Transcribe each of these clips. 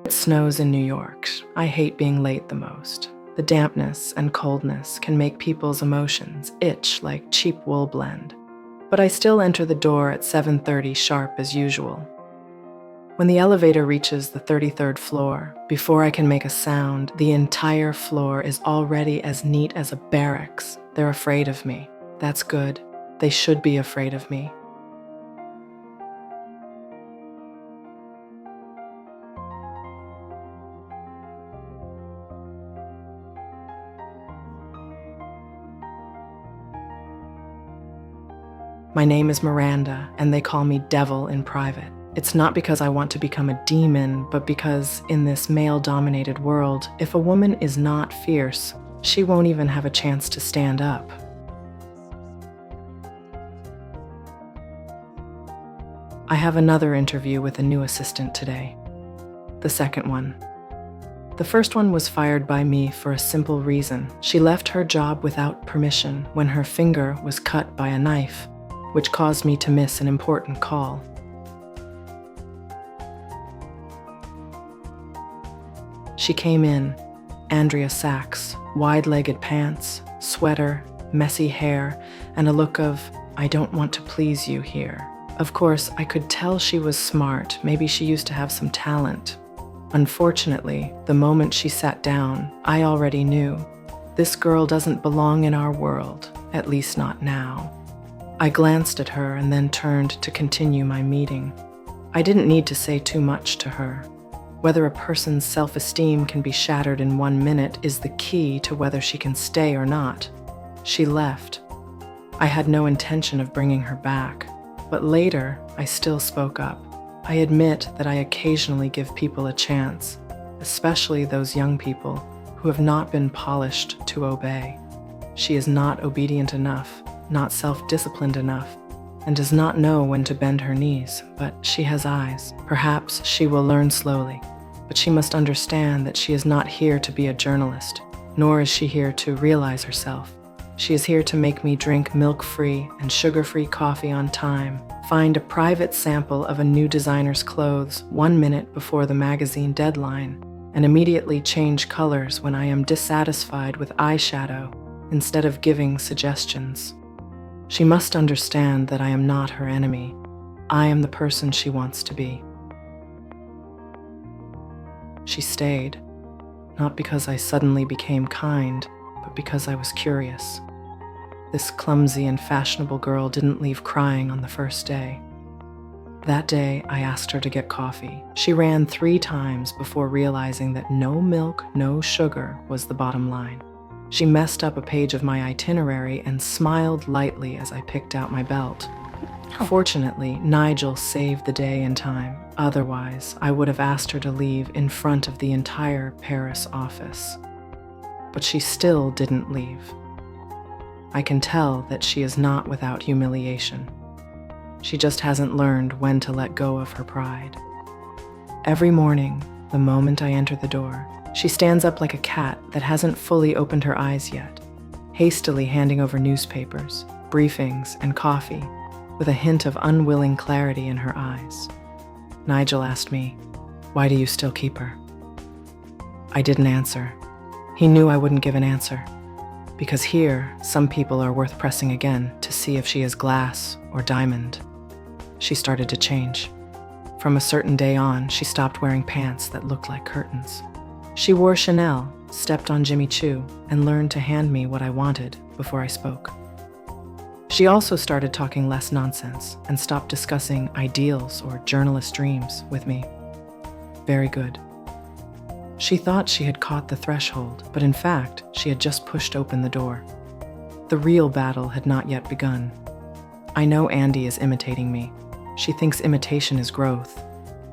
It snows in New York. I hate being late the most. The dampness and coldness can make people's emotions itch like cheap wool blend. But I still enter the door at 7:30 sharp as usual. When the elevator reaches the 33rd floor, before I can make a sound, the entire floor is already as neat as a barracks. They're afraid of me. That's good. They should be afraid of me. My name is Miranda, and they call me Devil in private. It's not because I want to become a demon, but because in this male-dominated world, if a woman is not fierce, she won't even have a chance to stand up. I have another interview with a new assistant today. The second one. The first one was fired by me for a simple reason. She left her job without permission when her finger was cut by a knife, which caused me to miss an important call. She came in, Andrea Sachs, wide-legged pants, sweater, messy hair, and a look of, I don't want to please you here. Of course, I could tell she was smart. Maybe she used to have some talent. Unfortunately, the moment she sat down, I already knew. This girl doesn't belong in our world, at least not now. I glanced at her and then turned to continue my meeting. I didn't need to say too much to her. Whether a person's self-esteem can be shattered in 1 minute is the key to whether she can stay or not. She left. I had no intention of bringing her back, but later I still spoke up. I admit that I occasionally give people a chance, especially those young people who have not been polished to obey. She is not obedient enough, not self-disciplined enough, and does not know when to bend her knees, but she has eyes. Perhaps she will learn slowly, but she must understand that she is not here to be a journalist, nor is she here to realize herself. She is here to make me drink milk-free and sugar-free coffee on time, find a private sample of a new designer's clothes 1 minute before the magazine deadline, and immediately change colors when I am dissatisfied with eyeshadow instead of giving suggestions. She must understand that I am not her enemy. I am the person she wants to be. She stayed, not because I suddenly became kind, but because I was curious. This clumsy and fashionable girl didn't leave crying on the first day. That day, I asked her to get coffee. She ran 3 times before realizing that no milk, no sugar was the bottom line. She messed up a page of my itinerary and smiled lightly as I picked out my belt. Fortunately, Nigel saved the day in time. Otherwise, I would have asked her to leave in front of the entire Paris office. But she still didn't leave. I can tell that she is not without humiliation. She just hasn't learned when to let go of her pride. Every morning, the moment I enter the door, she stands up like a cat that hasn't fully opened her eyes yet, hastily handing over newspapers, briefings, and coffee, with a hint of unwilling clarity in her eyes. Nigel asked me, "Why do you still keep her?" I didn't answer. He knew I wouldn't give an answer, because here, some people are worth pressing again to see if she is glass or diamond. She started to change. From a certain day on, she stopped wearing pants that looked like curtains. She wore Chanel, stepped on Jimmy Choo, and learned to hand me what I wanted before I spoke. She also started talking less nonsense and stopped discussing ideals or journalist dreams with me. Very good. She thought she had caught the threshold, but in fact, she had just pushed open the door. The real battle had not yet begun. I know Andy is imitating me. She thinks imitation is growth.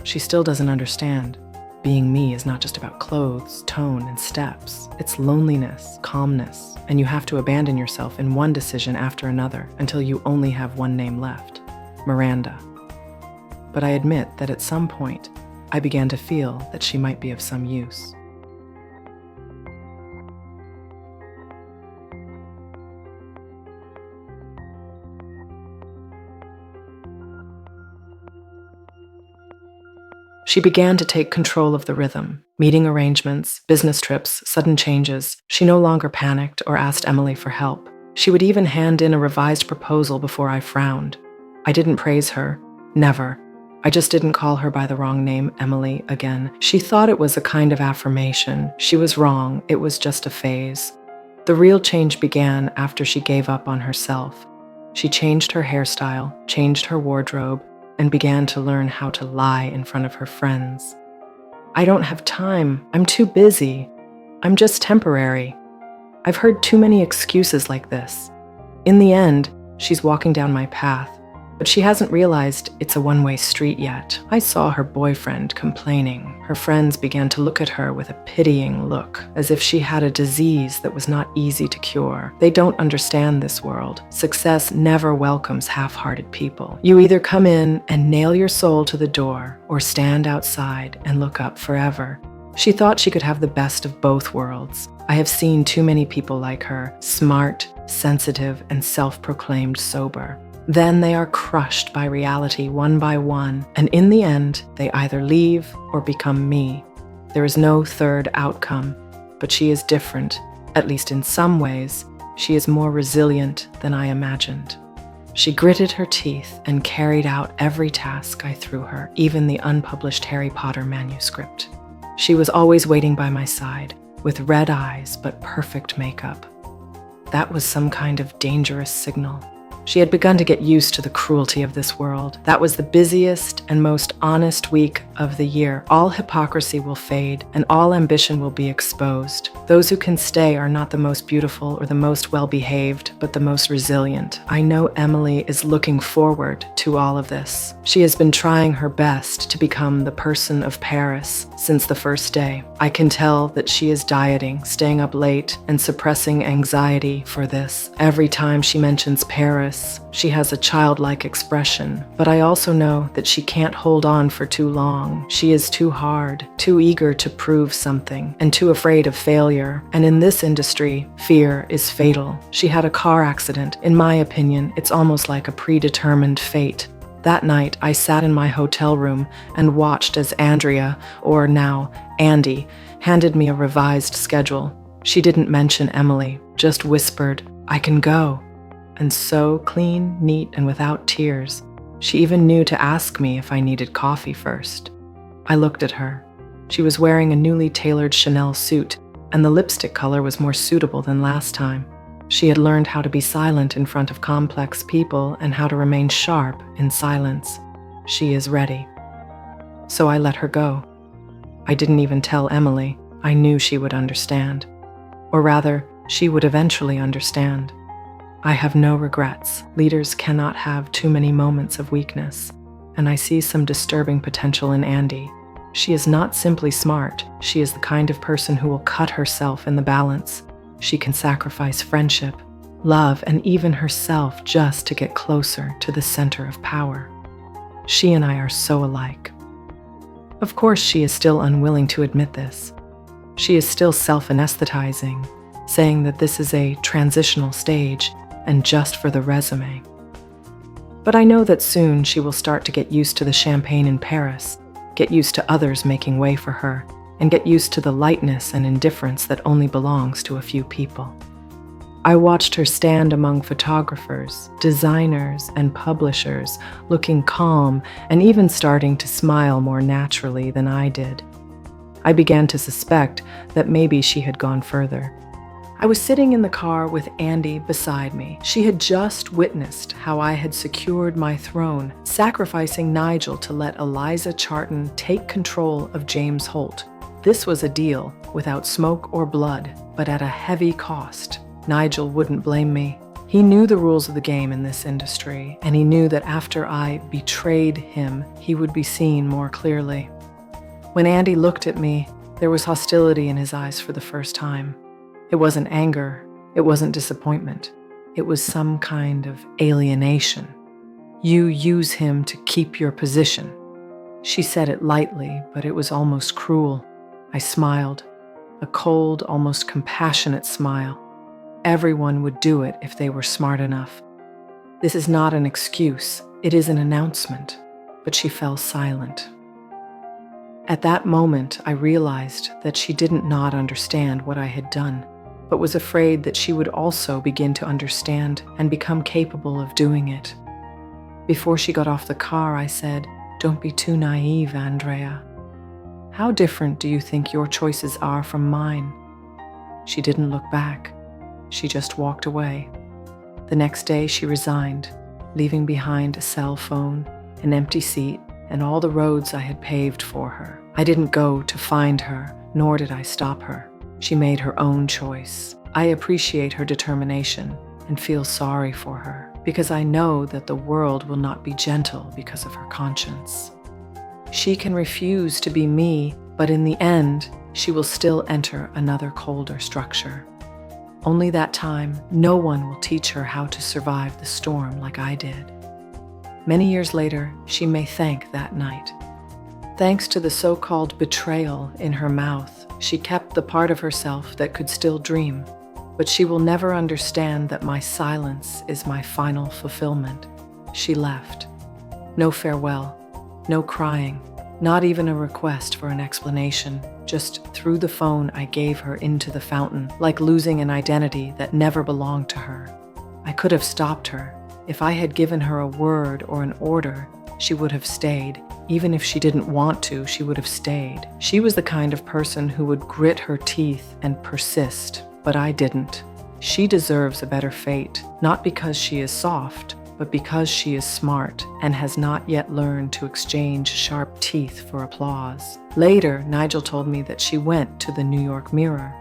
She still doesn't understand. Being me is not just about clothes, tone, and steps. It's loneliness, calmness, and you have to abandon yourself in one decision after another until you only have one name left, Miranda. But I admit that at some point, I began to feel that she might be of some use. She began to take control of the rhythm, meeting arrangements, business trips, sudden changes. She no longer panicked or asked Emily for help. She would even hand in a revised proposal before I frowned. I didn't praise her. Never. I just didn't call her by the wrong name, Emily, again. She thought it was a kind of affirmation. She was wrong. It was just a phase. The real change began after she gave up on herself. She changed her hairstyle, changed her wardrobe, and began to learn how to lie in front of her friends. I don't have time. I'm too busy. I'm just temporary. I've heard too many excuses like this. In the end, she's walking down my path, but she hasn't realized it's a one-way street yet. I saw her boyfriend complaining. Her friends began to look at her with a pitying look, as if she had a disease that was not easy to cure. They don't understand this world. Success never welcomes half-hearted people. You either come in and nail your soul to the door, or stand outside and look up forever. She thought she could have the best of both worlds. I have seen too many people like her, smart, sensitive, and self-proclaimed sober. Then they are crushed by reality one by one, and in the end, they either leave or become me. There is no third outcome, but she is different, at least in some ways. She is more resilient than I imagined. She gritted her teeth and carried out every task I threw her, even the unpublished Harry Potter manuscript. She was always waiting by my side, with red eyes but perfect makeup. That was some kind of dangerous signal. She had begun to get used to the cruelty of this world. That was the busiest and most honest week of the year. All hypocrisy will fade, and all ambition will be exposed. Those who can stay are not the most beautiful or the most well-behaved, but the most resilient. I know Emily is looking forward to all of this. She has been trying her best to become the person of Paris since the first day. I can tell that she is dieting, staying up late, and suppressing anxiety for this. Every time she mentions Paris, she has a childlike expression, but I also know that she can't hold on for too long. She is too hard, too eager to prove something, and too afraid of failure. And in this industry, fear is fatal. She had a car accident. In my opinion, it's almost like a predetermined fate. That night, I sat in my hotel room and watched as Andrea, or now Andy, handed me a revised schedule. She didn't mention Emily, just whispered, "I can go." And so clean, neat, and without tears. She even knew to ask me if I needed coffee first. I looked at her. She was wearing a newly tailored Chanel suit, and the lipstick color was more suitable than last time. She had learned how to be silent in front of complex people and how to remain sharp in silence. She is ready. So I let her go. I didn't even tell Emily. I knew she would understand. Or rather, she would eventually understand. I have no regrets. Leaders cannot have too many moments of weakness, and I see some disturbing potential in Andy. She is not simply smart. She is the kind of person who will cut herself in the balance. She can sacrifice friendship, love, and even herself just to get closer to the center of power. She and I are so alike. Of course, she is still unwilling to admit this. She is still self-anesthetizing, saying that this is a transitional stage and just for the resume. But I know that soon she will start to get used to the champagne in Paris, get used to others making way for her, and get used to the lightness and indifference that only belongs to a few people. I watched her stand among photographers, designers, and publishers, looking calm and even starting to smile more naturally than I did. I began to suspect that maybe she had gone further. I was sitting in the car with Andy beside me. She had just witnessed how I had secured my throne, sacrificing Nigel to let Eliza Charlton take control of James Holt. This was a deal without smoke or blood, but at a heavy cost. Nigel wouldn't blame me. He knew the rules of the game in this industry, and he knew that after I betrayed him, he would be seen more clearly. When Andy looked at me, there was hostility in his eyes for the first time. It wasn't anger, it wasn't disappointment. It was some kind of alienation. You use him to keep your position. She said it lightly, but it was almost cruel. I smiled, a cold, almost compassionate smile. Everyone would do it if they were smart enough. This is not an excuse, it is an announcement. But she fell silent. At that moment, I realized that she didn't not understand what I had done, but was afraid that she would also begin to understand and become capable of doing it. Before she got off the car, I said, "Don't be too naive, Andrea. How different do you think your choices are from mine?" She didn't look back. She just walked away. The next day, she resigned, leaving behind a cell phone, an empty seat, and all the roads I had paved for her. I didn't go to find her, nor did I stop her. She made her own choice. I appreciate her determination and feel sorry for her, because I know that the world will not be gentle because of her conscience. She can refuse to be me, but in the end, she will still enter another colder structure. Only that time, no one will teach her how to survive the storm like I did. Many years later, she may thank that night. Thanks to the so-called betrayal in her mouth, she kept the part of herself that could still dream. But she will never understand that my silence is my final fulfillment. She left. No farewell, no crying, not even a request for an explanation. Just through the phone, I gave her into the fountain, like losing an identity that never belonged to her. I could have stopped her. If I had given her a word or an order, she would have stayed. Even if she didn't want to, she would have stayed. She was the kind of person who would grit her teeth and persist, but I didn't. She deserves a better fate, not because she is soft, but because she is smart and has not yet learned to exchange sharp teeth for applause. Later, Nigel told me that she went to the New York Mirror.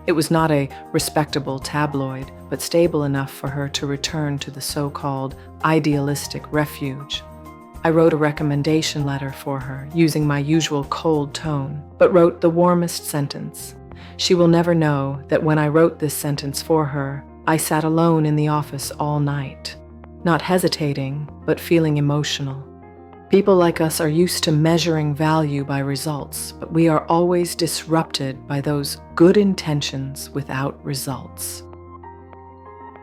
It was not a respectable tabloid, but stable enough for her to return to the so-called idealistic refuge. I wrote a recommendation letter for her, using my usual cold tone, but wrote the warmest sentence. She will never know that when I wrote this sentence for her, I sat alone in the office all night, not hesitating, but feeling emotional. People like us are used to measuring value by results, but we are always disrupted by those good intentions without results.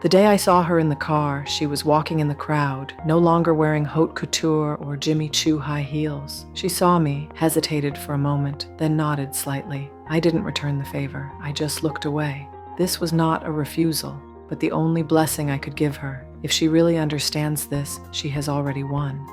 The day I saw her in the car, she was walking in the crowd, no longer wearing haute couture or Jimmy Choo high heels. She saw me, hesitated for a moment, then nodded slightly. I didn't return the favor. I just looked away. This was not a refusal, but the only blessing I could give her. If she really understands this, she has already won.